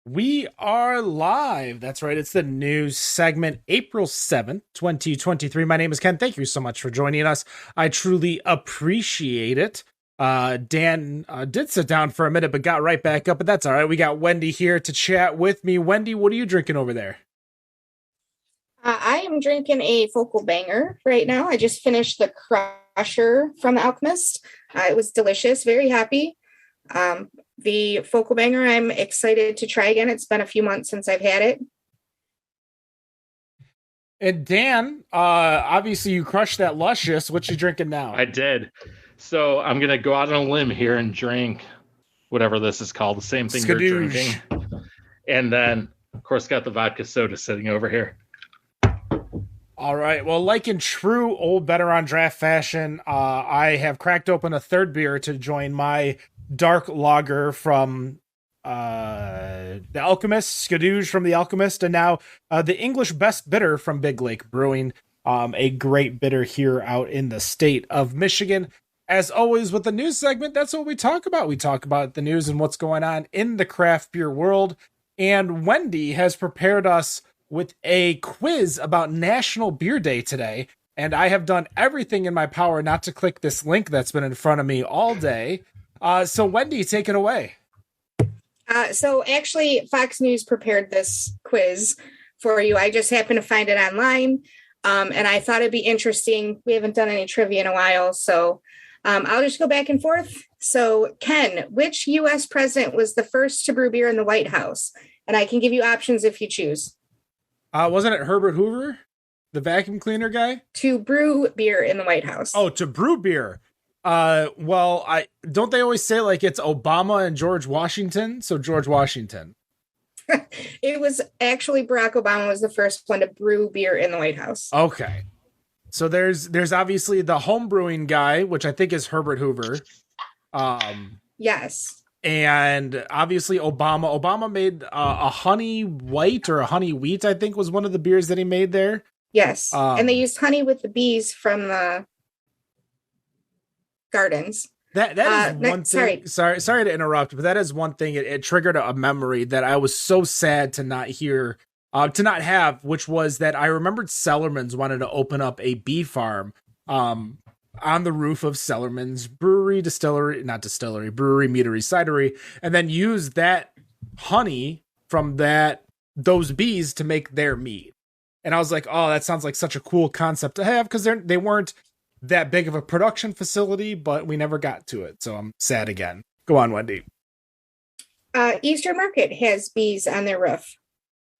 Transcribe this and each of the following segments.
We are live. That's right. It's the news segment, April 7th, 2023. My name is Ken. Thank you so much for joining us. I truly appreciate it. Dan did sit down for a minute, but got right back up, but that's all right. We got Wendy here to chat with me. Wendy, what are you drinking over there? I am drinking a Focal Banger right now. I just finished the Crusher from The Alchemist. It was delicious. Very happy. The Focal Banger, I'm excited to try again. It's been a few months since I've had it. And Dan, obviously you crushed that Luscious. What you drinking now? I did. So I'm going to go out on a limb here and drink whatever this is called, the same thing Skadoosh. You're drinking. And then, of course, got the vodka soda sitting over here. All right. Well, like in true old Veteran Draft fashion, I have cracked open a third beer to join my dark lager from The Alchemist, Skadoosh from The Alchemist, and now the English Best Bitter from Big Lake Brewing, a great bitter here out in the state of Michigan. As always with the news segment, that's what we talk about. We talk about the news and what's going on in the craft beer world. And Wendy has prepared us with a quiz about National Beer Day today. And I have done everything in my power not to click this link that's been in front of me all day. So Wendy, take it away. So actually, Fox News prepared this quiz for you. I just happened to find it online, and I thought it'd be interesting. We haven't done any trivia in a while, so I'll just go back and forth. So, Ken, which U.S. president was the first to brew beer in the White House? And I can give you options if you choose. Wasn't it Herbert Hoover, the vacuum cleaner guy? To brew beer in the White House. Oh, to brew beer. Well, I don't they always say like it's Obama and George Washington? So George Washington. It was actually Barack Obama was the first one to brew beer in the White House. Okay. So there's obviously the home brewing guy, which I think is Herbert Hoover. Yes. And obviously Obama. Obama made a honey white or a honey wheat, I think was one of the beers that he made there. Yes. And they used honey with the bees from the gardens. That is one thing. Sorry to interrupt, but that is one thing. It triggered a memory that I was so sad to not hear, to not have, which was that I remembered Sellerman's wanted to open up a bee farm on the roof of Sellerman's brewery, meadery, cidery, and then use that honey from those bees to make their mead. And I was like, oh, that sounds like such a cool concept to have, because they weren't that big of a production facility, but we never got to it. So I'm sad again. Go on, Wendy. Eastern Market has bees on their roof.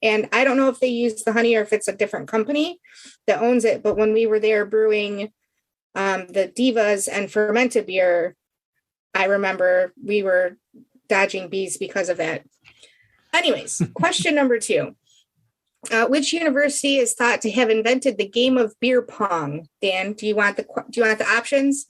And I don't know if they use the honey or if it's a different company that owns it. But when we were there brewing the Divas and fermented beer, I remember we were dodging bees because of that. Anyways, question number 2. Which university is thought to have invented the game of beer pong? Dan, do you want the options?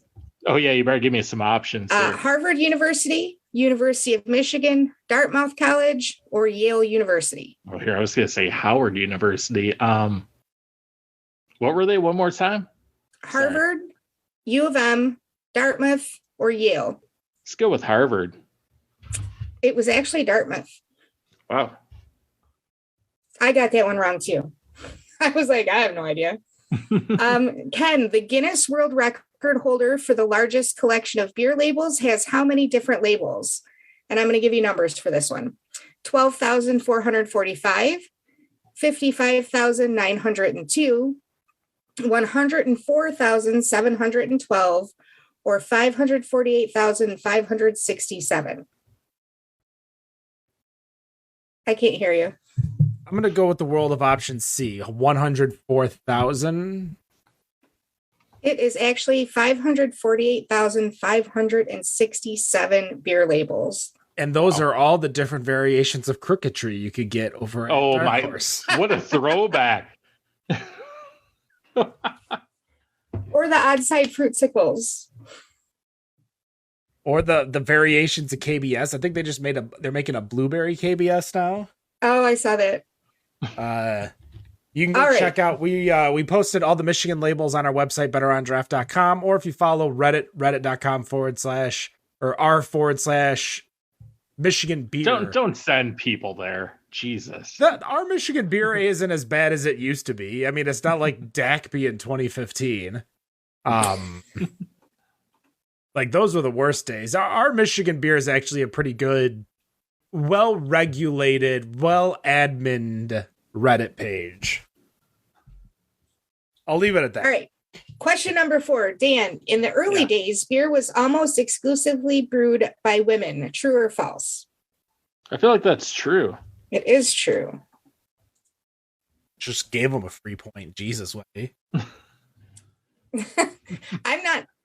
Oh yeah, you better give me some options. Harvard University, University of Michigan, Dartmouth College, or Yale University? Oh, here I was going to say Howard University. What were they? One more time. Harvard, U of M, Dartmouth, or Yale? Let's go with Harvard. It was actually Dartmouth. Wow. I got that one wrong too. I was like, I have no idea. Ken, the Guinness World Record holder for the largest collection of beer labels has how many different labels? And I'm going to give you numbers for this one. 12,445, 55,902, 104,712, or 548,567. I can't hear you. I'm going to go with the world of option C, 104,000. It is actually 548,567 beer labels. And those are all the different variations of cricketry you could get over at Dark Horse. What a throwback. Or the odd-side fruitsicles. Or the variations of KBS. I think they just they're making a blueberry KBS now. Oh, I saw that. You can go check out, we posted all the Michigan labels on our website, betterondraft.com, or if you follow reddit.com/r/. Michigan beer. Don't send people there. Jesus. Our Michigan beer isn't as bad as it used to be. I mean, it's not like Dakby in 2015. Like those were the worst days. Our Michigan beer is actually a pretty good, well-regulated, well-admined Reddit page. I'll leave it at that. All right. Question number 4. Dan, in the early days, beer was almost exclusively brewed by women. True or false? I feel like that's true. It is true. Just gave him a free point. Jesus, Wendy.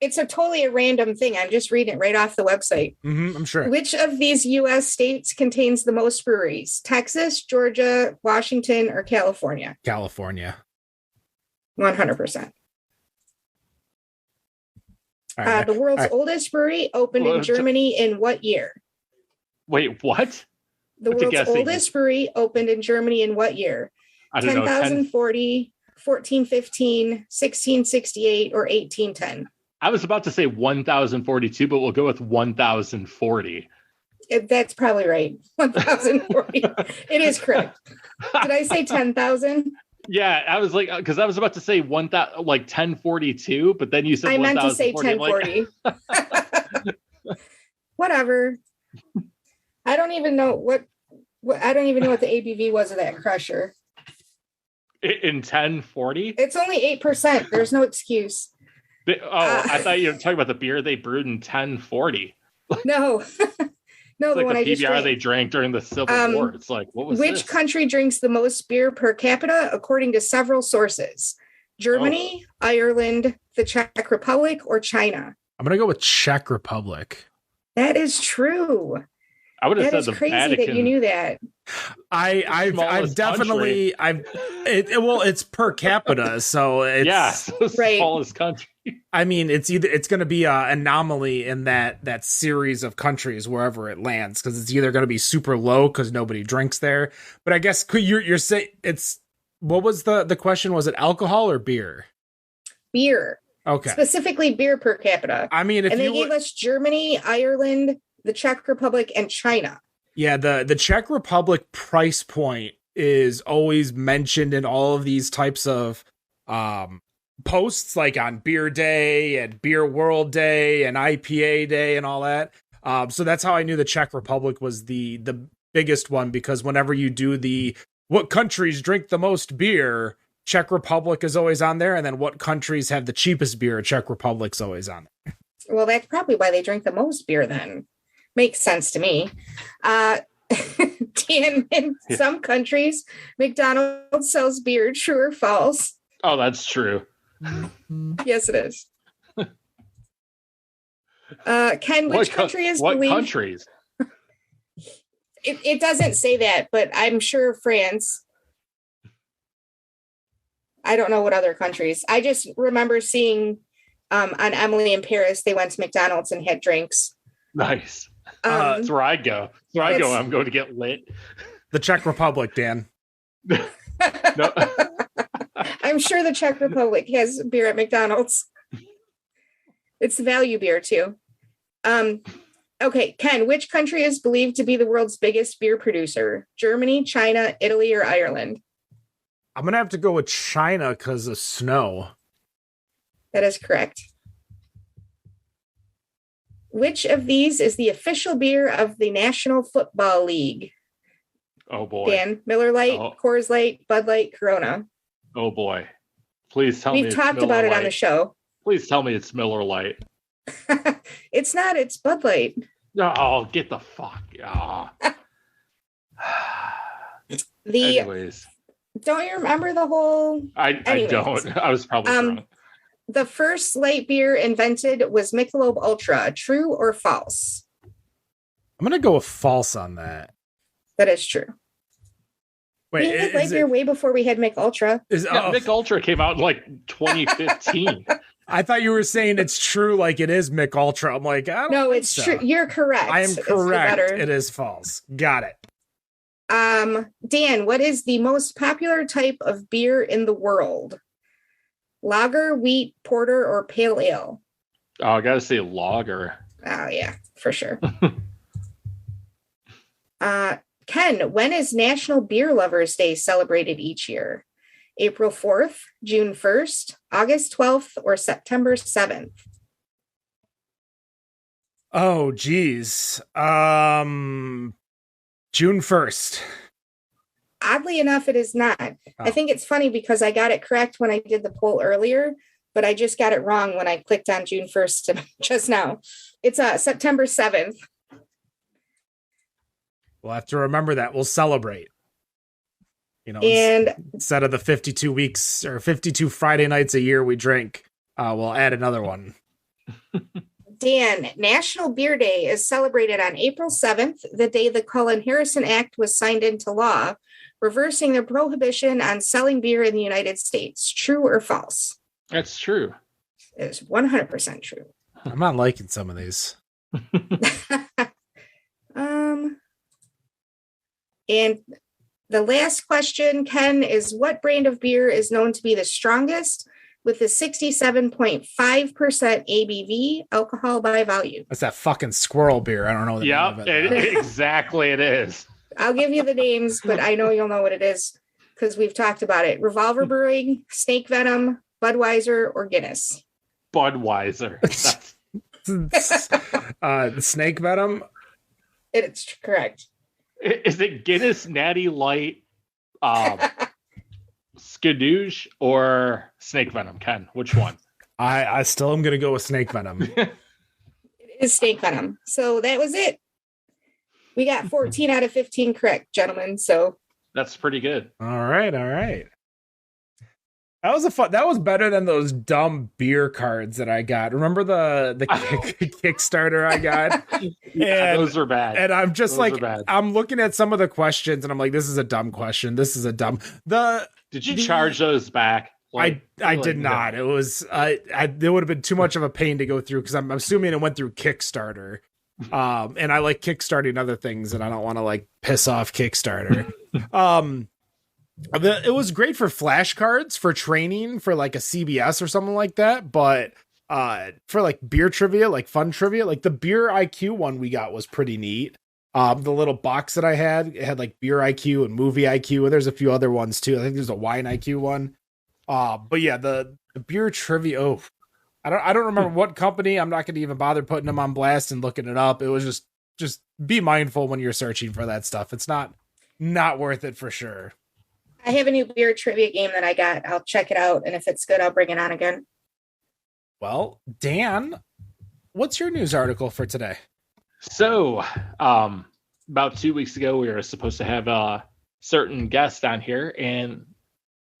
It's totally a random thing. I'm just reading it right off the website. I'm sure. Which of these U.S. states contains the most breweries? Texas, Georgia, Washington, or California? California. 100%. Right, the world's oldest brewery opened in Germany in what year? Wait, what? The world's oldest brewery opened in Germany in what year? I don't know. 10,040, 1415, 1668, or 1810? I was about to say 1,042, but we'll go with 1,040. That's probably right. 1,040. It is correct. Did I say 10,000? Yeah, I was like, because I was about to say 1,000, like 1042, but then you said I meant to say 1040. 1040. Whatever. I don't even know what I don't even know what the ABV was of that crusher. In 1040? It's only 8%. There's no excuse. I thought you were talking about the beer they brewed in 1040. No. No, the like one the I just PBR drank. they drank during the Civil War. It's like, what was Which this? country drinks the most beer per capita, according to several sources? Germany, Ireland, the Czech Republic, or China? I'm going to go with Czech Republic. That is true. I would have That said is the crazy Vatican. that you knew that. I've definitely it's per capita, so it's so it's right. the smallest country. I mean, it's going to be an anomaly in that series of countries wherever it lands, because it's either going to be super low because nobody drinks there. But I guess you're saying it's, what was the question? Was it alcohol or beer? Beer. Okay. Specifically beer per capita. I mean, and they gave us Germany, Ireland, the Czech Republic, and China. Yeah, the Czech Republic price point is always mentioned in all of these types of posts, like on Beer Day and Beer World Day and IPA Day and all that. So that's how I knew the Czech Republic was the biggest one, because whenever you do what countries drink the most beer, Czech Republic is always on there, and then what countries have the cheapest beer, Czech Republic's always on there. Well, that's probably why they drink the most beer then. Makes sense to me. Dan, in some countries, McDonald's sells beer. True or false? Oh, that's true. Yes, it is. Ken, which country is what believed? Countries? It doesn't say that, but I'm sure France. I don't know what other countries. I just remember seeing on Emily in Paris, they went to McDonald's and had drinks. Nice. That's where I go. I'm going to get lit. The Czech Republic, Dan. No. I'm sure the Czech Republic has beer at McDonald's. It's value beer too. Okay, Ken, which country is believed to be the world's biggest beer producer? Germany, China, Italy, or Ireland? I'm going to have to go with China because of snow. That is correct. Which of these is the official beer of the National Football League? Oh, boy. Dan, Miller Lite, Coors Light, Bud Light, Corona. Oh, boy. Please tell me We've talked about it on the show. Please tell me it's Miller Lite. It's not. It's Bud Light. Oh, get the fuck. Oh. Anyways. Don't you remember the whole... I don't. I was probably drunk. The first light beer invented was Michelob Ultra. True or false? I'm going to go with false on that. That is true. Wait, we had light beer way before we had Mick Ultra. Mick Ultra came out in like 2015. I thought you were saying it's true, like it is Mick Ultra. I'm like, I don't No, think it's so. true. You're correct. I am correct. It is false. Got it. Dan, what is the most popular type of beer in the world? Lager, wheat, porter, or pale ale? Oh, I gotta say lager. Oh, yeah, for sure. Ken, when is National Beer Lovers Day celebrated each year? April 4th, June 1st, August 12th, or September 7th? Oh, geez. June 1st. Oddly enough, it is not. Oh. I think it's funny because I got it correct when I did the poll earlier, but I just got it wrong when I clicked on June 1st just now. It's September 7th. We'll have to remember that. We'll celebrate. You know, And instead of the 52 weeks or 52 Friday nights a year we drink, we'll add another one. Dan, National Beer Day is celebrated on April 7th, the day the Cullen-Harrison Act was signed into law, reversing the prohibition on selling beer in the United States. True or false? That's true. It is 100% true. I'm not liking some of these. And the last question, Ken, is what brand of beer is known to be the strongest with the 67.5% ABV, alcohol by volume? That's that fucking squirrel beer. I don't know. Yep, exactly it is. I'll give you the names, but I know you'll know what it is because we've talked about it. Revolver Brewing, Snake Venom, Budweiser, or Guinness? Budweiser. Snake Venom? It's correct. Is it Guinness Natty Light, Skadoosh, or Snake Venom? Ken, which one? I still am going to go with Snake Venom. It is Snake Venom. So that was it. We got 14 out of 15 correct, gentlemen. So that's pretty good. All right. That was better than those dumb beer cards that I got. Remember the Kickstarter I got? Yeah, those are bad. And I'm just I'm looking at some of the questions and I'm like, this is a dumb question. This is a dumb. Did you charge those back? I did not. It was it would have been too much of a pain to go through because I'm assuming it went through Kickstarter. And I like kickstarting other things and I don't want to like piss off Kickstarter. It was great for flashcards, for training, for like a CBS or something like that. But for like beer trivia, like fun trivia, like the beer IQ one we got was pretty neat. The little box that I had, it had like beer IQ and movie IQ, and there's a few other ones too. I think there's a wine IQ one. But yeah, the beer trivia. Oh, I don't remember what company. I'm not going to even bother putting them on blast and looking it up. It was just be mindful when you're searching for that stuff. It's not worth it for sure. I have a new beer trivia game that I got. I'll check it out. And if it's good, I'll bring it on again. Well, Dan, what's your news article for today? So, about 2 weeks ago, we were supposed to have a certain guest on here, and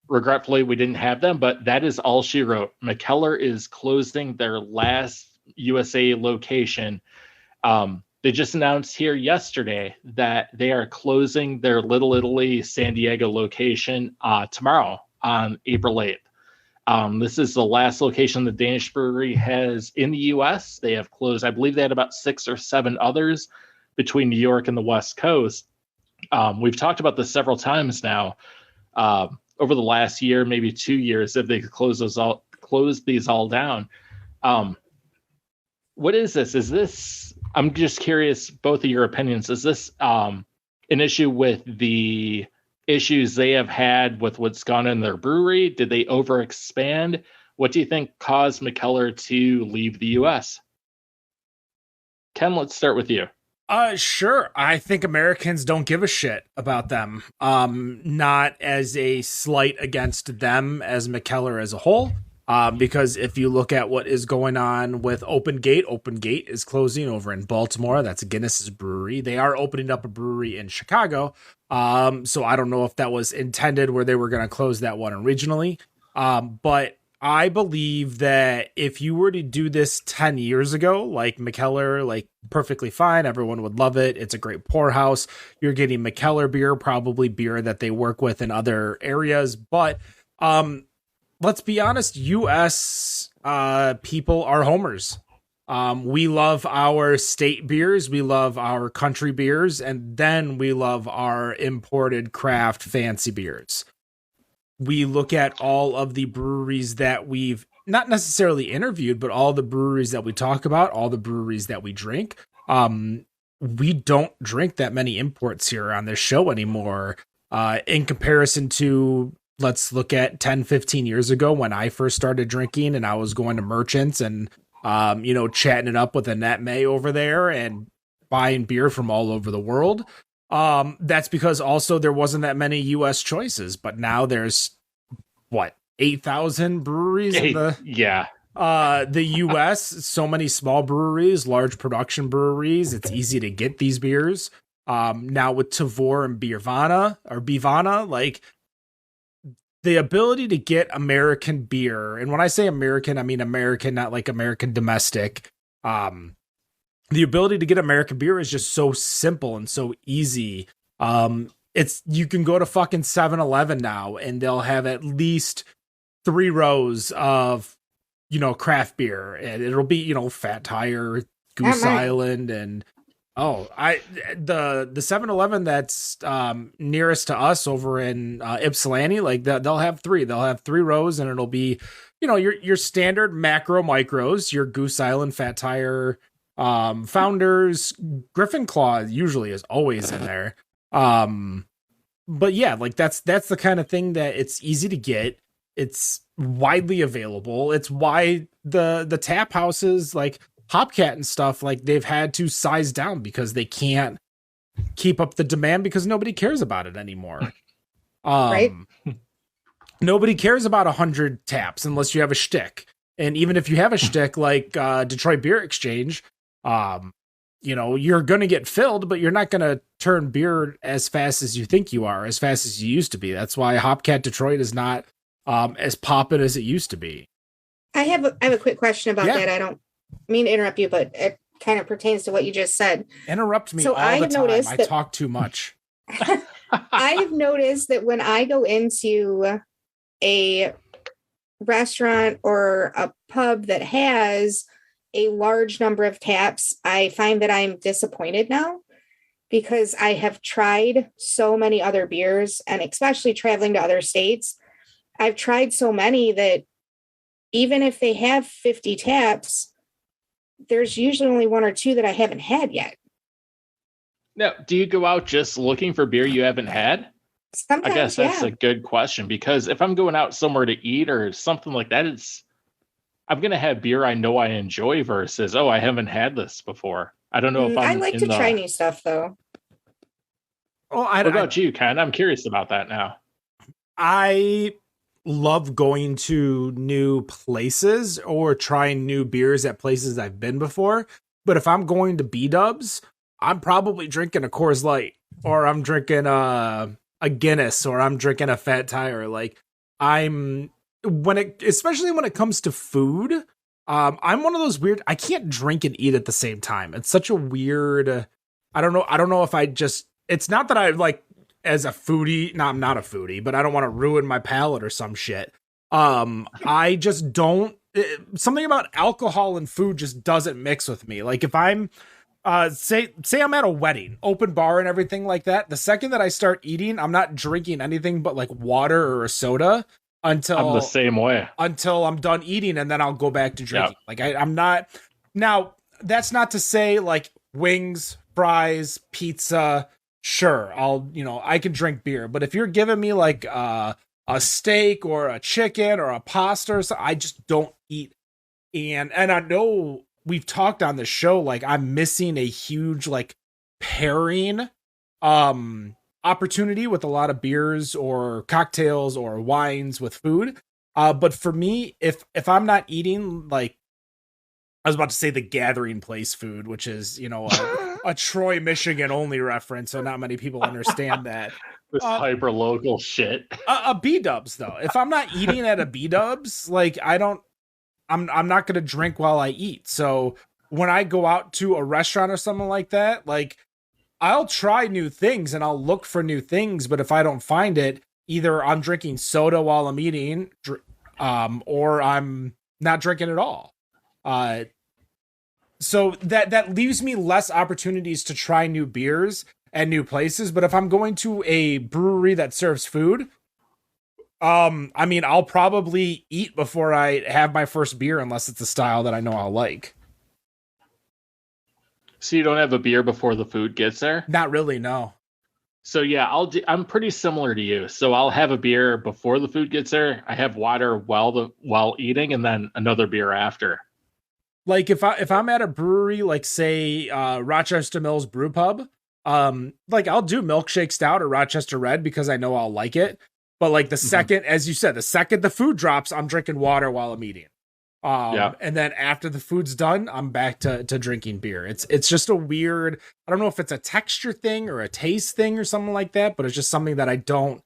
regretfully, we didn't have them, but that is all she wrote. Mikkeller is closing their last USA location. They just announced here yesterday that they are closing their Little Italy San Diego location tomorrow on April 8th. This is the last location the Danish brewery has in the U.S. They have closed, I believe they had about 6 or 7 others between New York and the West Coast. We've talked about this several times now over the last year, maybe 2 years, if they could close these all down. What is this? Is this... I'm just curious, both of your opinions. Is this an issue with the issues they have had with what's gone in their brewery? Did they overexpand? What do you think caused Mikkeller to leave the U.S.? Ken, let's start with you. Sure. I think Americans don't give a shit about them. Not as a slight against them as Mikkeller as a whole. Because if you look at what is going on with Open Gate is closing over in Baltimore. That's Guinness's brewery. They are opening up a brewery in Chicago. So I don't know if that was intended where they were going to close that one originally. But I believe that if you were to do this 10 years ago, like Mikkeller, like perfectly fine. Everyone would love it. It's a great poorhouse. You're getting Mikkeller beer, probably beer that they work with in other areas. But, let's be honest, U.S. People are homers. We love our state beers. We love our country beers. And then we love our imported craft fancy beers. We look at all of the breweries that we've not necessarily interviewed, but all the breweries that we talk about, all the breweries that we drink. we don't drink that many imports here on this show anymore. In comparison to, let's look at 10, 15 years ago when I first started drinking and I was going to merchants and, chatting it up with Annette May over there and buying beer from all over the world. That's because also there wasn't that many U.S. choices, but now there's 8,000 breweries in the U.S. So many small breweries, large production breweries. It's easy to get these beers. Now with Tavour and Bevana, like the ability to get American beer, and when I say American, I mean American, not like American domestic. The ability to get American beer is just so simple and so easy. You can go to fucking 7-Eleven now and they'll have at least 3 rows of, craft beer, and it'll be, Fat Tire, Goose Island, and the 7-Eleven that's nearest to us over in Ypsilanti, like they'll have 3. They'll have 3 rows, and it'll be, your standard macro micros, your Goose Island, Fat Tire, Founders, Griffin Claw usually is always in there. But yeah, like that's the kind of thing that it's easy to get. It's widely available. It's why the tap houses like Hopcat and stuff, like they've had to size down because they can't keep up the demand because nobody cares about it anymore. Right. Nobody cares about 100 taps unless you have a shtick. And even if you have a shtick like Detroit Beer Exchange, you're going to get filled, but you're not going to turn beer as fast as you think you are, as fast as you used to be. That's why Hopcat Detroit is not as poppin' as it used to be. I have a quick question about that. I don't mean to interrupt you, but it kind of pertains to what you just said. Interrupt me all the time. I talk too much. I have noticed that when I go into a restaurant or a pub that has a large number of taps, I find that I'm disappointed now because I have tried so many other beers, and especially traveling to other states, I've tried so many that even if they have 50 taps, there's usually only 1 or 2 that I haven't had yet. Now, do you go out just looking for beer you haven't had? Sometimes, I guess that's a good question, because if I'm going out somewhere to eat or something like that, I'm going to have beer I know I enjoy versus, I haven't had this before. I don't know if I like to try new stuff, though. What about you, Ken? I'm curious about that now. I love going to new places or trying new beers at places I've been before. But if I'm going to B-dubs, I'm probably drinking a Coors Light, or I'm drinking a Guinness, or I'm drinking a Fat Tire. Like especially when it comes to food, I'm one of those weird, I can't drink and eat at the same time. It's such a weird, I don't know if it's not that I like as a foodie. No, I'm not a foodie, but I don't want to ruin my palate or some shit. I just don't, something about alcohol and food just doesn't mix with me. Like if I'm, say I'm at a wedding, open bar and everything like that, the second that I start eating, I'm not drinking anything but like water or a soda until I'm the same way until I'm done eating, and then I'll go back to drinking. Yep. Like I'm not. Now that's not to say like wings, fries, pizza. Sure, I can drink beer, but if you're giving me like a steak or a chicken or a pasta or something, I just don't eat. And I know we've talked on the show, like I'm missing a huge like pairing opportunity with a lot of beers or cocktails or wines with food. But for me, if I'm not eating, like I was about to say the Gathering Place food, which is, a Troy, Michigan only reference, so not many people understand that. This hyper local shit. A B-dubs though. If I'm not eating at a B-dubs, like I'm not going to drink while I eat. So when I go out to a restaurant or something like that, like I'll try new things and I'll look for new things. But if I don't find it, either I'm drinking soda while I'm eating, or I'm not drinking at all. So that leaves me less opportunities to try new beers and new places. But if I'm going to a brewery that serves food, I'll probably eat before I have my first beer, unless it's a style that I know I'll like. So you don't have a beer before the food gets there? Not really, no. So yeah, I'm pretty similar to you. So I'll have a beer before the food gets there. I have water while eating, and then another beer after. Like if I'm at a brewery, like say Rochester Mills Brew Pub, like I'll do milkshake stout or Rochester Red because I know I'll like it. But like the second, as you said, the second the food drops, I'm drinking water while I'm eating. And then after the food's done, I'm back to drinking beer. It's just a weird, I don't know if it's a texture thing or a taste thing or something like that, but it's just something that I don't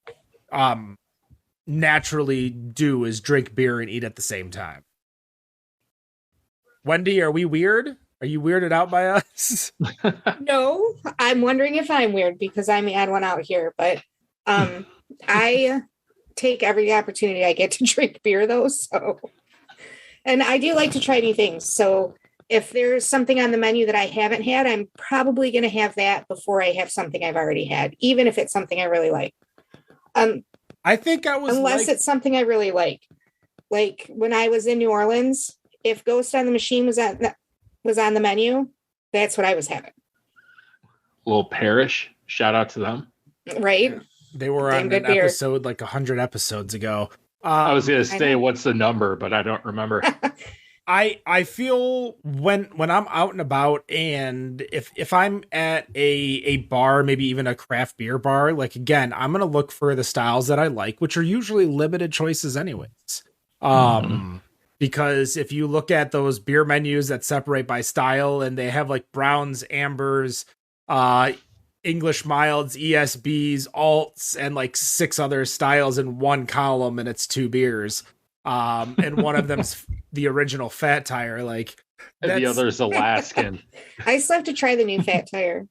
naturally do is drink beer and eat at the same time. Wendy, are we weird? Are you weirded out by us? No, I'm wondering if I'm weird because I may add one out here, but I take every opportunity I get to drink beer though. So, and I do like to try new things. So if there's something on the menu that I haven't had, I'm probably going to have that before I have something I've already had, even if it's something I really like. I think I was unless it's something I really like when I was in New Orleans, if Ghost on the Machine was on the menu, that's what I was having. Little Parish, shout out to them. Right. They were on an episode like 100 episodes ago. I was going to say, what's the number, but I don't remember. I feel when I'm out and about, and if I'm at a bar, maybe even a craft beer bar, like again, I'm going to look for the styles that I like, which are usually limited choices anyways. Because if you look at those beer menus that separate by style and they have like browns, ambers, English milds, ESBs, alts, and like 6 other styles in one column, and it's 2 beers. And one of them's the original Fat Tire, like, and the other's Alaskan. I still have to try the new Fat Tire.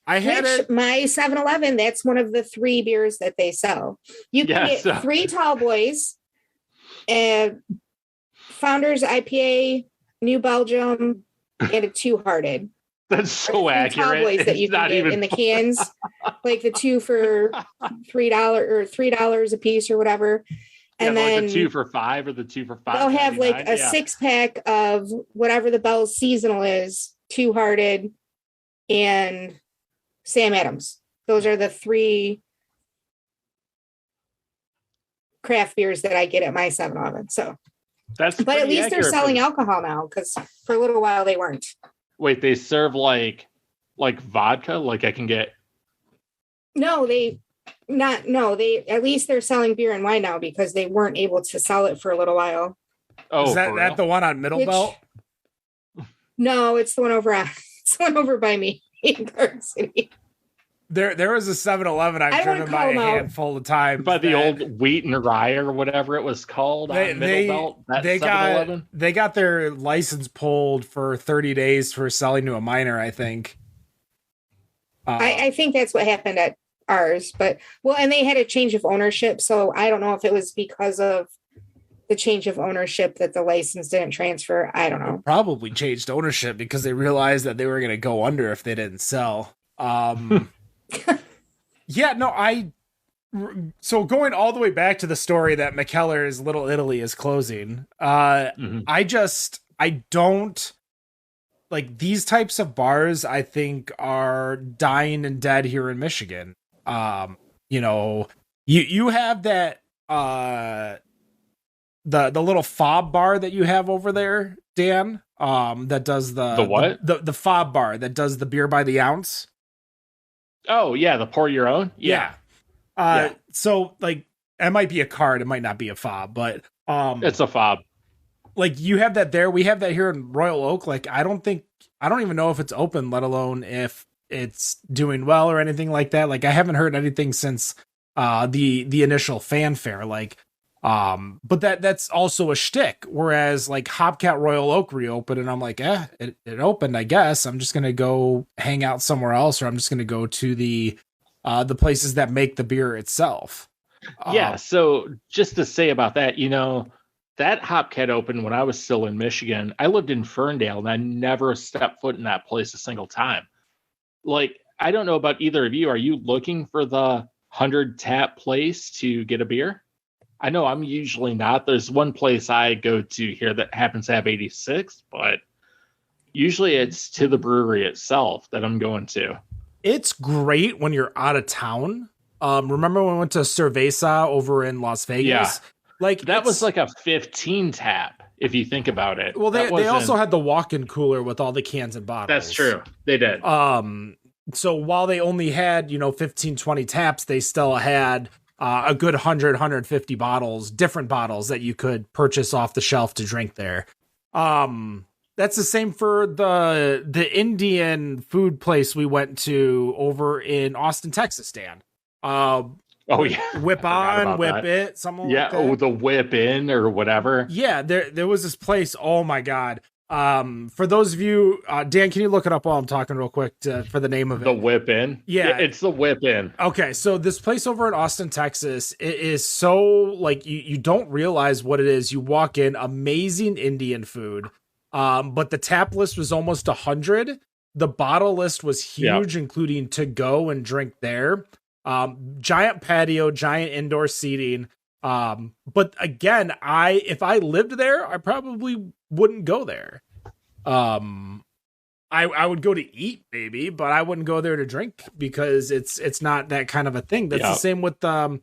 I had it. My 7-Eleven, that's one of the 3 beers that they sell. You can get 3 tall boys, and Founders IPA, New Belgium, and a 2 Hearted. That's so accurate. Tall boys that you can get in the cans, like the 2 for $3 or $3 a piece or whatever. And then like the 2 for $5 or the 2 for $5. They'll have like a 6-pack of whatever the Bell's seasonal is, 2 Hearted and Sam Adams. Those are the 3 craft beers that I get at my 7-Eleven. So but at least they're selling alcohol now, because for a little while they weren't. Wait, they serve like vodka? Like I can get? No, at least they're selling beer and wine now, because they weren't able to sell it for a little while. Oh, is that the one on Middle Belt? No, it's the one over by me in Garden City. There was a 7-Eleven I've driven by a handful of times. By the old Wheat and Rye or whatever it was called on Middle Belt. They got their license pulled for 30 days for selling to a minor, I think. I think that's what happened at ours. And they had a change of ownership. So I don't know if it was because of the change of ownership that the license didn't transfer. I don't know. Probably changed ownership because they realized that they were going to go under if they didn't sell. Yeah, no, so going all the way back to the story that Mikkeller's Little Italy is closing, I don't like these types of bars. I think are dying and dead here in Michigan. You have that, the little fob bar that you have over there, Dan, that does the what? The fob bar that does the beer by the ounce. Oh, yeah, the pour your own? Yeah. So, like, it might be a card, it might not be a fob, but... it's a fob. Like, you have that there, we have that here in Royal Oak. Like, I don't even know if it's open, let alone if it's doing well or anything like that. Like, I haven't heard anything since the initial fanfare. Like, but that's also a shtick. Whereas like Hopcat Royal Oak reopened, and I'm like, it opened. I guess I'm just gonna go hang out somewhere else, or I'm just gonna go to the places that make the beer itself. Yeah. So just to say about that, that Hopcat opened when I was still in Michigan. I lived in Ferndale, and I never stepped foot in that place a single time. Like, I don't know about either of you. Are you looking for the 100 tap place to get a beer? I know I'm usually not. There's one place I go to here that happens to have 86, but Usually it's to the brewery itself that I'm going to. It's great when you're out of town. Remember when we went to Cerveza over in Las Vegas? Yeah. Like that was like a 15 tap, if you think about it. Well, they also had the walk-in cooler with all the cans and bottles. That's true. They did. So while they only had, 15, 20 taps, they still had a good 100, 150 bottles, different bottles that you could purchase off the shelf to drink there. That's the same for the Indian food place we went to over in Austin, Texas, Dan. Oh yeah, whip on, whip it, something like that. Yeah, the whip in or whatever. Yeah, there was this place. Oh my god! For those of you, Dan, can you look it up while I'm talking real quick for the name of it? The whip in. Yeah, it's the whip in. Okay, so this place over in Austin, Texas, it is so like you don't realize what it is. You walk in, amazing Indian food, but the tap list was almost 100. The bottle list was huge, including to go and drink there. Giant patio, giant indoor seating. But again, if I lived there, I probably wouldn't go there. I would go to eat maybe, but I wouldn't go there to drink because it's not that kind of a thing. That's the same with the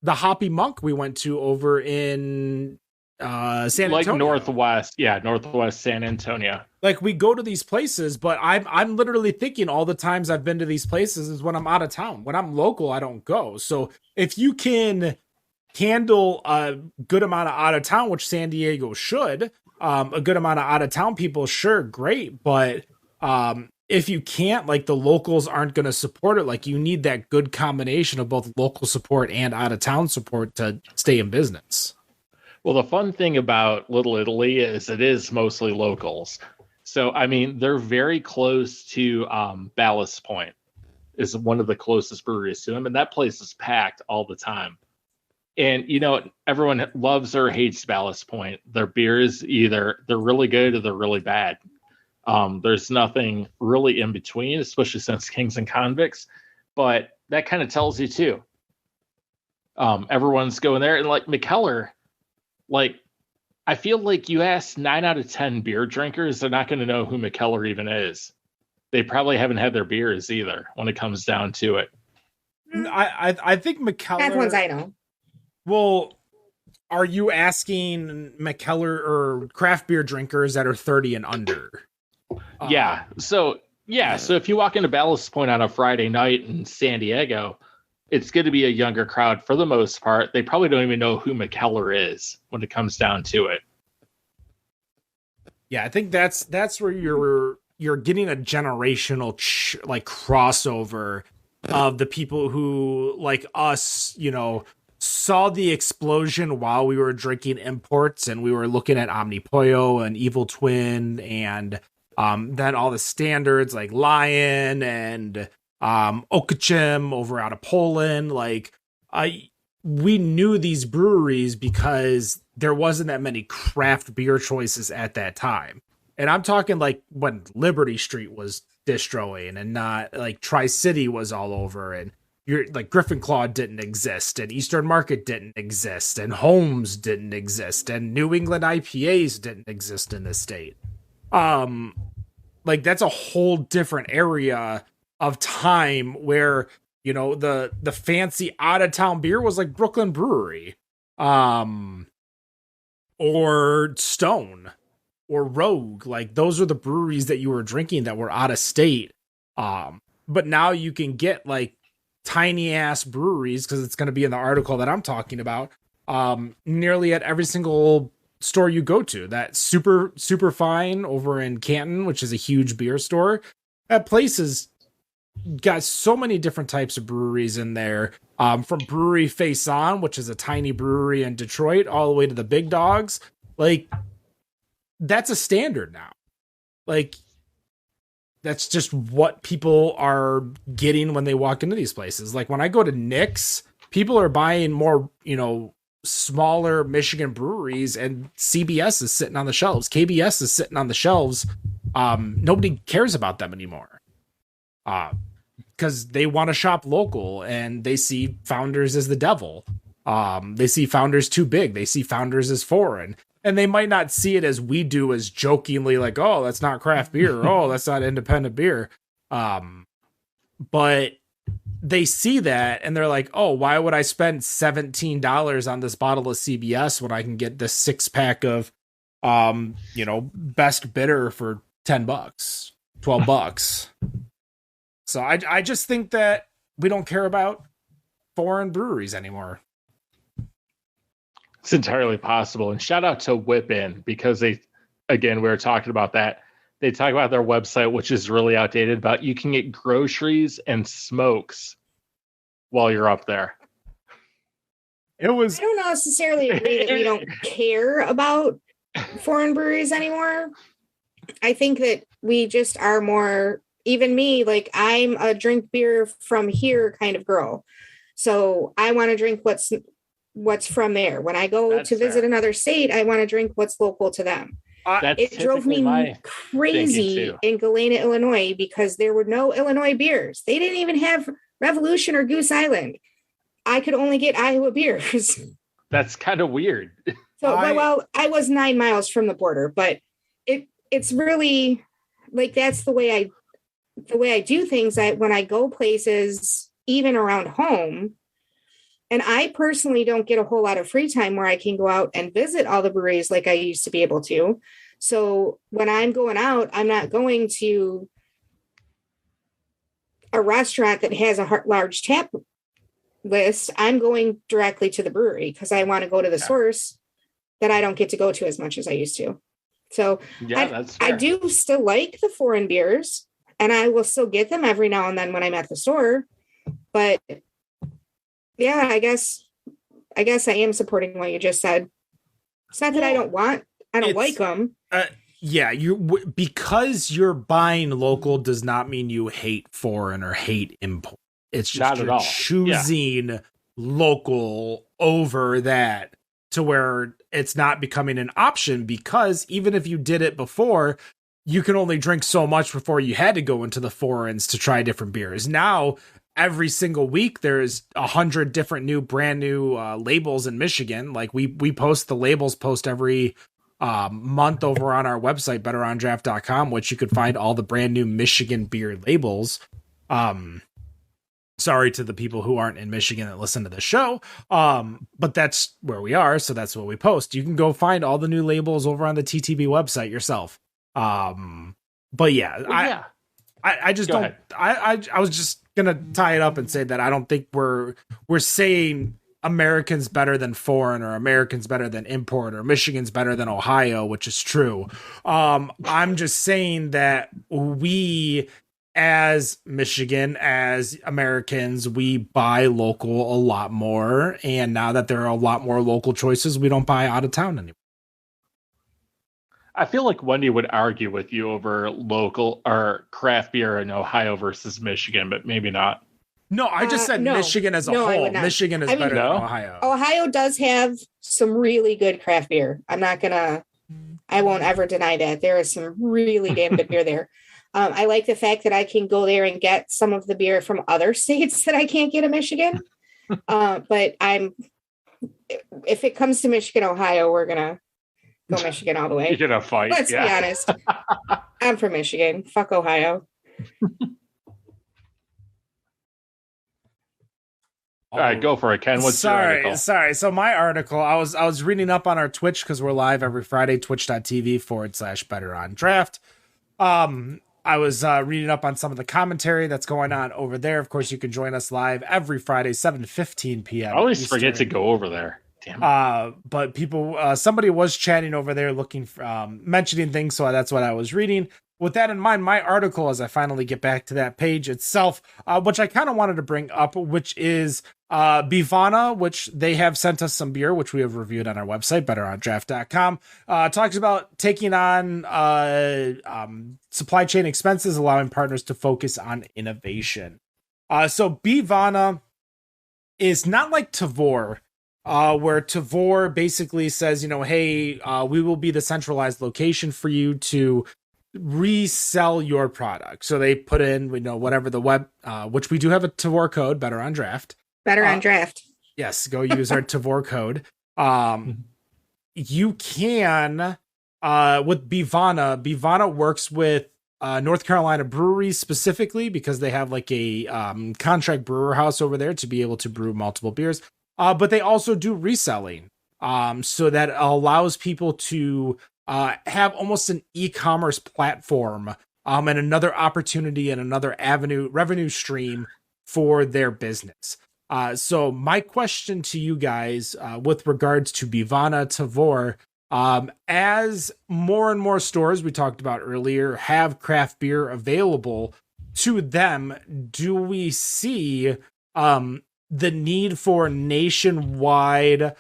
Hoppy Monk we went to over in San Antonio. Northwest San Antonio. Like we go to these places, but I'm literally thinking all the times I've been to these places is when I'm out of town. When I'm local, I don't go. So if you can handle a good amount of out of town, which San Diego should, a good amount of out of town people, sure, great. But if you can't, like the locals aren't going to support it. Like you need that good combination of both local support and out of town support to stay in business. Well, the fun thing about Little Italy is it is mostly locals. So, I mean, they're very close to Ballast Point is one of the closest breweries to them. And that place is packed all the time. And, everyone loves or hates Ballast Point. Their beers, either they're really good or they're really bad. There's nothing really in between, especially since Kings and Convicts. But that kind of tells you, too. Everyone's going there. And like Mikkeller, like, I feel like you ask 9 out of 10 beer drinkers, they're not going to know who Mikkeller even is. They probably haven't had their beers either when it comes down to it. I think Mikkeller... That's ones I know. Well, are you asking Mikkeller or craft beer drinkers that are 30 and under? Yeah. So if you walk into Ballast Point on a Friday night in San Diego, it's going to be a younger crowd for the most part. They probably don't even know who Mikkeller is when it comes down to it. Yeah, I think that's where you're getting a generational crossover of the people who, like us, saw the explosion while we were drinking imports and we were looking at Omnipollo and Evil Twin and then all the standards like Lion and Okocim over out of Poland. Like we knew these breweries because there wasn't that many craft beer choices at that time. And I'm talking like when Liberty Street was distroing and not like Tri-City was all over and you're like Griffin Claw didn't exist and Eastern Market didn't exist and Holmes didn't exist and New England IPAs didn't exist in this state. Like that's a whole different area of time where, the fancy out of town beer was like Brooklyn Brewery, or Stone or Rogue. Like those are the breweries that you were drinking that were out of state. But now you can get like tiny ass breweries, because it's going to be in the article that I'm talking about, nearly at every single store you go to. That super fine over in Canton, which is a huge beer store. That place has got so many different types of breweries in there, from Brewery Face On, which is a tiny brewery in Detroit, all the way to the big dogs. Like that's a standard now. Like that's just what people are getting when they walk into these places. Like when I go to Nick's, people are buying more, smaller Michigan breweries, and CBS is sitting on the shelves. KBS is sitting on the shelves. Nobody cares about them anymore. Because they want to shop local and they see Founders as the devil. They see Founders too big. They see Founders as foreign. and they might not see it as we do, as jokingly like, oh, that's not craft beer. Oh, that's not independent beer. But they see that and they're like, oh, why would I spend $17 on this bottle of CBS when I can get this 6-pack of, best bitter for $10, $12? So I just think that we don't care about foreign breweries anymore. It's entirely possible. And shout out to Whip In, because we were talking about that. They talk about their website, which is really outdated, but you can get groceries and smokes while you're up there. I don't necessarily agree that we don't care about foreign breweries anymore. I think that we just are more, even me, like I'm a drink beer from here kind of girl. So I want to drink what's from there. When I go to visit another state, I want to drink what's local to them. It drove me crazy in Galena, Illinois, because there were no Illinois beers. They didn't even have Revolution or Goose Island. I could only get Iowa beers. That's kind of weird. So, I was 9 miles from the border, but it's really like, that's the way I do things. When I go places, even around home, and I personally don't get a whole lot of free time where I can go out and visit all the breweries like I used to be able to. So when I'm going out, I'm not going to a restaurant that has a large tap list. I'm going directly to the brewery because I want to go to the source that I don't get to go to as much as I used to. So that's fair. I do still like the foreign beers, and I will still get them every now and then when I'm at the store. But yeah, I guess I am supporting what you just said. It's not that I don't like them. Because you're buying local does not mean you hate foreign or hate import. It's just you're choosing local over that, to where it's not becoming an option, because even if you did it before, you can only drink so much before you had to go into the foreigns to try different beers. Now, every single week, there's 100 different brand new labels in Michigan. Like we post the labels post every month over on our website, betterondraft.com, which you could find all the brand new Michigan beer labels. Sorry to the people who aren't in Michigan that listen to the show. But that's where we are. So that's what we post. You can go find all the new labels over on the TTB website yourself. But yeah, I just don't, I was just going to tie it up and say that I don't think we're saying Americans better than foreign, or Americans better than import, or Michigan's better than Ohio, which is true. I'm just saying that we, as Michigan, as Americans, we buy local a lot more. And now that there are a lot more local choices, we don't buy out of town anymore. I feel like Wendy would argue with you over local or craft beer in Ohio versus Michigan, but maybe not. No, I just said Michigan as a whole. Michigan is better than Ohio. Ohio does have some really good craft beer. I won't ever deny that. There is some really damn good beer there. I like the fact that I can go there and get some of the beer from other states that I can't get in Michigan. But if it comes to Michigan, Ohio, we're going to go Michigan all the way. You're going to fight. Let's be honest. I'm from Michigan. Fuck Ohio. All right, go for it, Ken. What's your article? Sorry. So my article, I was reading up on our Twitch, because we're live every Friday, twitch.tv/betterondraft. I was reading up on some of the commentary that's going on over there. Of course, you can join us live every Friday, 7:15 p.m. I always forget to go over there. Damn it. But people, somebody was chatting over there looking for, mentioning things. So that's what I was reading. With that in mind, my article, as I finally get back to that page itself, which I kind of wanted to bring up, which is Bevana, which they have sent us some beer, which we have reviewed on our website, betterondraft.com, talks about taking on supply chain expenses, allowing partners to focus on innovation. So Bevana is not like Tavour, where Tavour basically says, hey, we will be the centralized location for you to resell your product. So they put in, whatever the web, which we do have a Tavour code, Better on Draft. Better on Draft. Yes, go use our Tavour code. you can, with Bevana. Bevana works with North Carolina breweries specifically because they have like a contract brewer house over there to be able to brew multiple beers. But they also do reselling, so that allows people to have almost an e-commerce platform, and another opportunity and another revenue stream for their business. So my question to you guys, with regards to Bevana Tavour, as more and more stores we talked about earlier have craft beer available to them, do we see the need for nationwide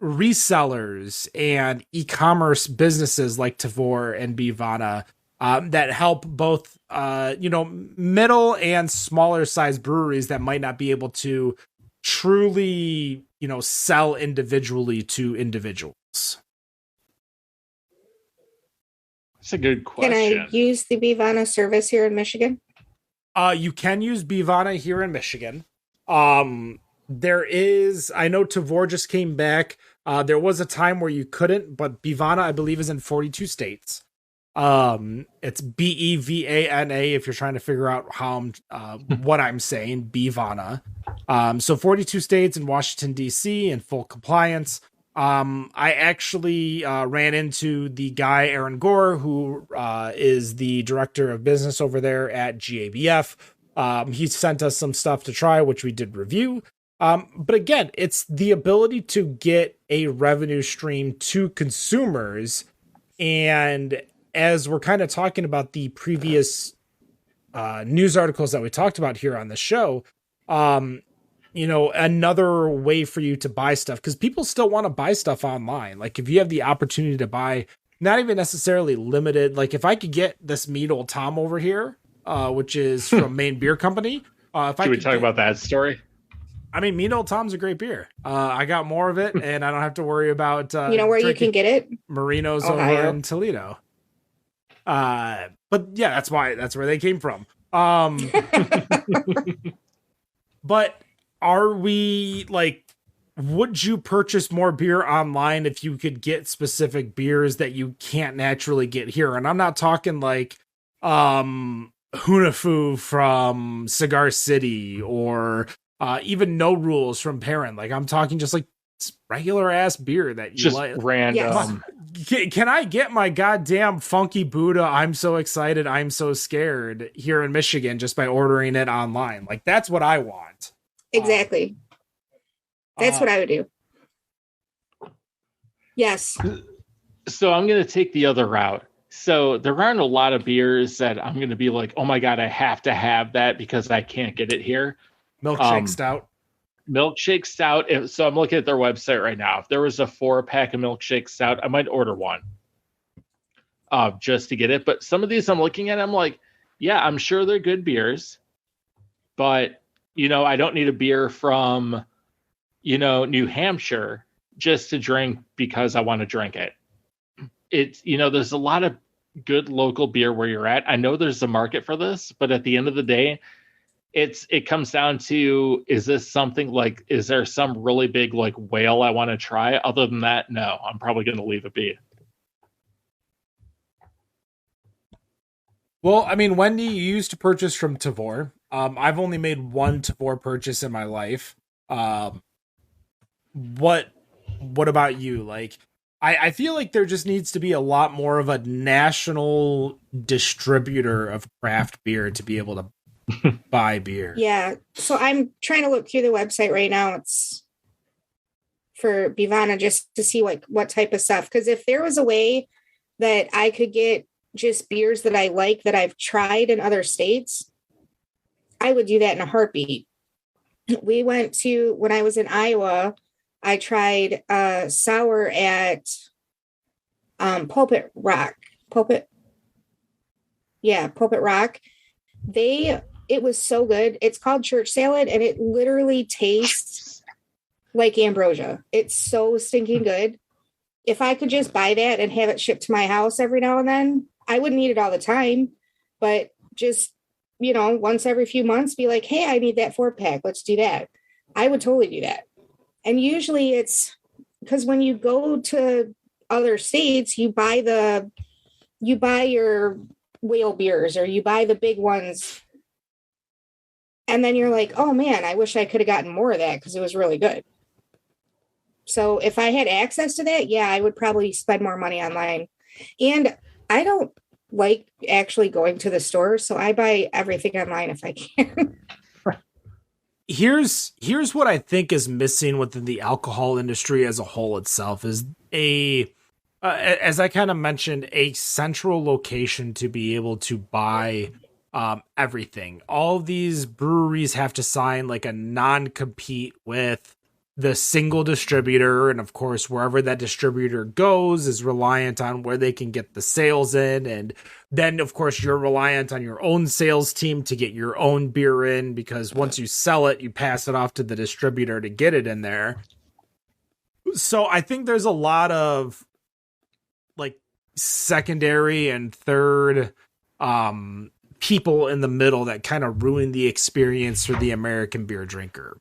resellers and e-commerce businesses like Tavour and Bevana that help both middle and smaller size breweries that might not be able to truly sell individually to individuals? That's a good question. Can I use the Bevana service here in Michigan? You can use Bevana here in Michigan. There is, I know Tavour just came back. There was a time where you couldn't, but Bevana, I believe, is in 42 states. It's Bevana if you're trying to figure out how what I'm saying, Bevana. So 42 states in Washington, D.C. in full compliance. I actually ran into the guy, Aaron Gore, who is the director of business over there at GABF. He sent us some stuff to try, which we did review. But again, it's the ability to get a revenue stream to consumers. And as we're kind of talking about the previous news articles that we talked about here on the show, another way for you to buy stuff, because people still want to buy stuff online. Like if you have the opportunity to buy, not even necessarily limited, like if I could get this Mead Old Tom over here, which is from Maine Beer Company. Should we talk about that story? I mean, Mead Old Tom's a great beer. I got more of it, and I don't have to worry about where you can get it? Marinos over in Toledo. But yeah, that's where they came from. But are we would you purchase more beer online if you could get specific beers that you can't naturally get here? And I'm not talking like Hunafu from Cigar City or even No Rules from Perrin. Like I'm talking just like regular ass beer that you just like. Random. Yes. Can I get my goddamn Funky Buddha I'm so excited, I'm so scared here in Michigan just by ordering it online? Like that's what I want. Exactly. That's what I would do. Yes. So I'm going to take the other route. So there aren't a lot of beers that I'm going to be like, oh my God, I have to have that because I can't get it here. Milkshake Stout. Milkshake Stout. So I'm looking at their website right now. If there was a 4-pack of Milkshake Stout, I might order one just to get it. But some of these I'm looking at, I'm like, yeah, I'm sure they're good beers. But, I don't need a beer from, New Hampshire just to drink because I want to drink it. It's, there's a lot of good local beer where you're at. I know there's a market for this, but at the end of the day, it comes down to, is this something is there some really big whale I want to try? Other than that, no, I'm probably going to leave it be. Well, I mean, Wendy, you used to purchase from Tavour. I've only made one Tavour purchase in my life. What about you? I feel like there just needs to be a lot more of a national distributor of craft beer to be able to buy beer. Yeah. So I'm trying to look through the website right now. It's for Bevana just to see what type of stuff. Because if there was a way that I could get just beers that I like that I've tried in other states, I would do that in a heartbeat. We went to, when I was in Iowa, I tried sour at Pulpit Rock. Pulpit Rock. It was so good. It's called church salad, and it literally tastes like ambrosia. It's so stinking good. If I could just buy that and have it shipped to my house every now and then, I wouldn't eat it all the time, but just, once every few months, be like, hey, I need that 4-pack. Let's do that. I would totally do that. And usually it's because when you go to other states, you buy your whale beers or you buy the big ones. And then you're like, oh man, I wish I could have gotten more of that because it was really good. So if I had access to that, yeah, I would probably spend more money online. And I don't like actually going to the store, so I buy everything online if I can. Here's what I think is missing within the alcohol industry as a whole itself is as I kind of mentioned, a central location to be able to buy everything. All these breweries have to sign like a non-compete with the single distributor, and of course wherever that distributor goes is reliant on where they can get the sales in, and then of course you're reliant on your own sales team to get your own beer in, because once you sell it you pass it off to the distributor to get it in there. So I think there's a lot of like secondary and third people in the middle that kind of ruin the experience for the American beer drinker.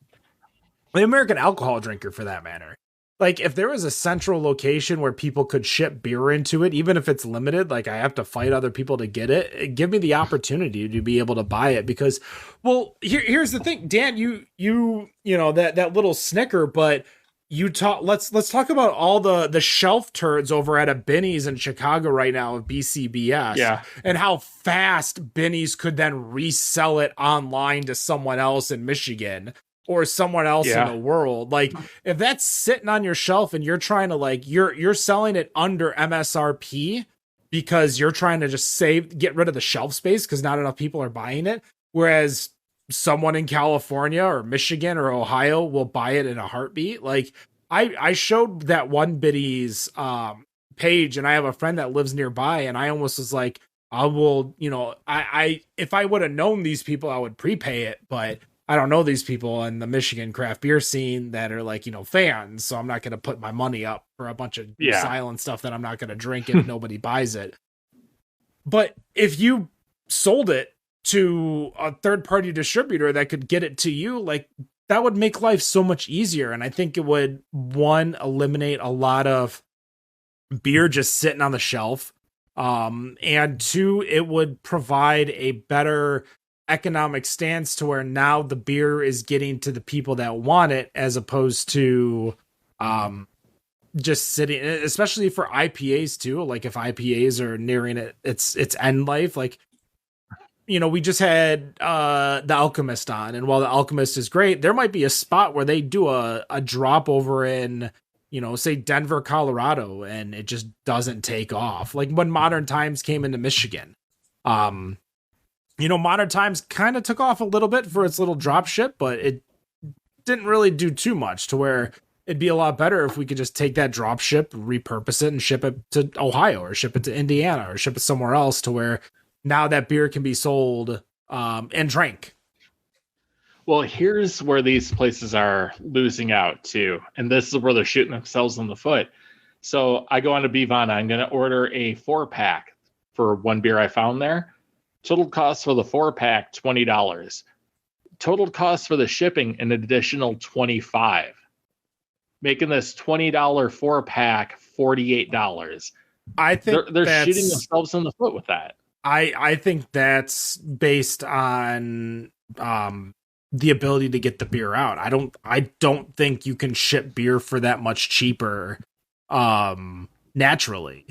The American alcohol drinker, for that matter. Like, if there was a central location where people could ship beer into it, even if it's limited, like I have to fight other people to get it, give me the opportunity to be able to buy it. Because, well, here's the thing, Dan, you know, that little snicker, but you talk. Let's talk about all the shelf turds over at a Binny's in Chicago right now of BCBS, and how fast Binny's could then resell it online to someone else in Michigan or someone else in the world. Like, if that's sitting on your shelf and you're trying to like you're selling it under MSRP because you're trying to just get rid of the shelf space because not enough people are buying it, whereas someone in California or Michigan or Ohio will buy it in a heartbeat. Like, I showed that one Binny's page, and I have a friend that lives nearby, and I almost was like, I will, you know, I if I would have known these people, I would prepay it, but I don't know these people in the Michigan craft beer scene that are like, you know, fans. So I'm not going to put my money up for a bunch of silent stuff that I'm not going to drink if nobody buys it. But if you sold it to a third party distributor that could get it to you, like, that would make life so much easier. And I think it would, one, eliminate a lot of beer just sitting on the shelf. And two, it would provide a better economic stance to where now the beer is getting to the people that want it, as opposed to just sitting, especially for IPAs too. Like, if IPAs are nearing its end life, like, you know, we just had the Alchemist on, and while the Alchemist is great, there might be a spot where they do a drop over in, you know, say Denver, Colorado, and it just doesn't take off. Like when Modern Times came into Michigan. You know, Modern Times kind of took off a little bit for its little drop ship, but it didn't really do too much, to where it'd be a lot better if we could just take that drop ship, repurpose it, and ship it to Ohio or ship it to Indiana or ship it somewhere else, to where now that beer can be sold and drank. Well, here's where these places are losing out too. And this is where they're shooting themselves in the foot. So I go on to Bevana. I'm going to order a 4-pack for one beer I found there. Total cost for the 4-pack, $20. Total cost for the shipping, an additional $25. Making this $20 4-pack $48. I think they're shooting themselves in the foot with that. I think that's based on the ability to get the beer out. I don't think you can ship beer for that much cheaper naturally.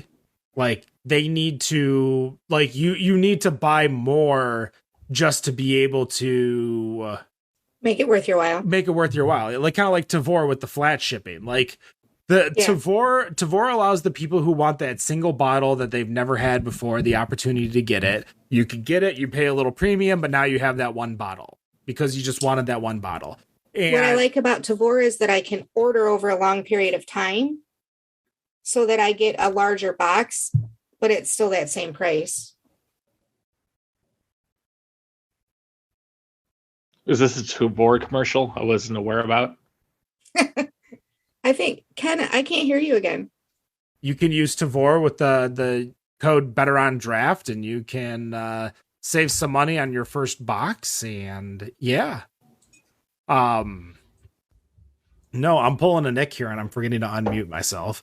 Like, they need to, like, you need to buy more just to be able to make it worth your while. Like, kind of like Tavour with the flat shipping. Like, Tavour allows the people who want that single bottle that they've never had before the opportunity to get it. You can get it, you pay a little premium, but now you have that one bottle because you just wanted that one bottle. And what I like about Tavour is that I can order over a long period of time so that I get a larger box, but it's still that same price. Is this a Tavour commercial I wasn't aware about? I think, Ken, I can't hear you again. You can use Tavour with the code Better on Draft, and you can save some money on your first box. And yeah, No, I'm pulling a Nick here and I'm forgetting to unmute myself.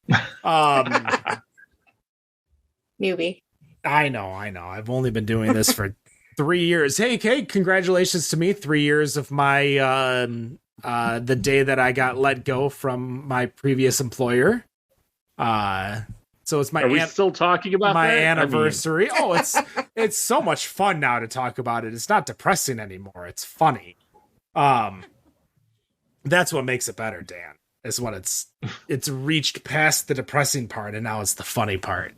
Newbie. I know. I've only been doing this for 3 years. Hey, Kate, congratulations to me. 3 years of my the day that I got let go from my previous employer. So it's my Are we still talking about my that? anniversary. I mean... it's so much fun now to talk about it. It's not depressing anymore. It's funny. That's what makes it better, Dan. Is when it's reached past the depressing part and now it's the funny part.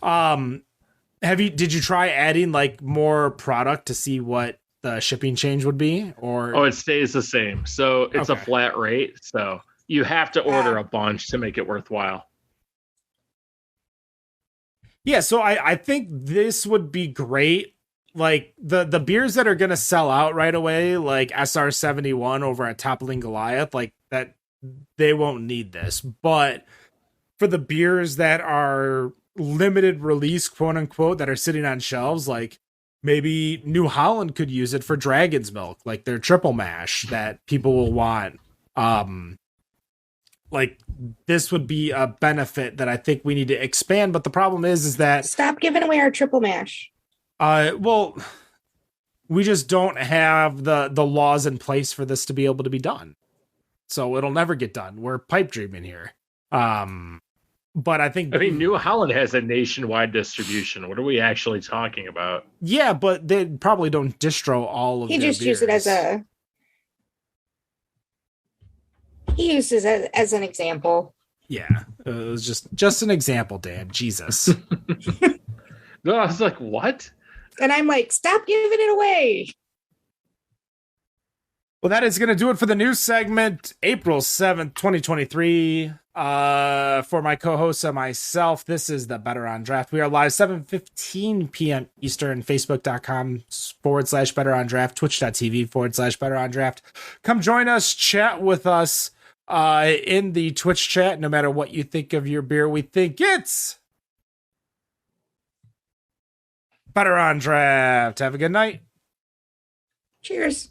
Did you try adding like more product to see what the shipping change would be? Or it stays the same. So it's a flat rate. So you have to order a bunch to make it worthwhile. Yeah, so I think this would be great. Like the beers that are gonna sell out right away, like SR71 over at Toppling Goliath, like that, they won't need this. But for the beers that are limited release, quote unquote, that are sitting on shelves, like maybe New Holland could use it for Dragon's Milk, like their triple mash that people will want. Like this would be a benefit that I think we need to expand. But the problem is that stop giving away our triple mash. Well, we just don't have the laws in place for this to be able to be done. So it'll never get done. We're pipe dreaming here. But I mean, New Holland has a nationwide distribution. What are we actually talking about? Yeah, but they probably don't distro all of He their just beers. used it as a... He uses it as an example. Yeah, it was just an example, Dan. Jesus. No, I was like, what? And I'm like, stop giving it away. Well, that is going to do it for the news segment, April 7th, 2023. For my co-host and myself, this is the Better on Draft. We are live 7:15 p.m. Eastern, Facebook.com/Better on Draft, Twitch.tv/Better on Draft. Come join us, chat with us in the Twitch chat. No matter what you think of your beer, we think it's Better on Draft. Have a good night. Cheers.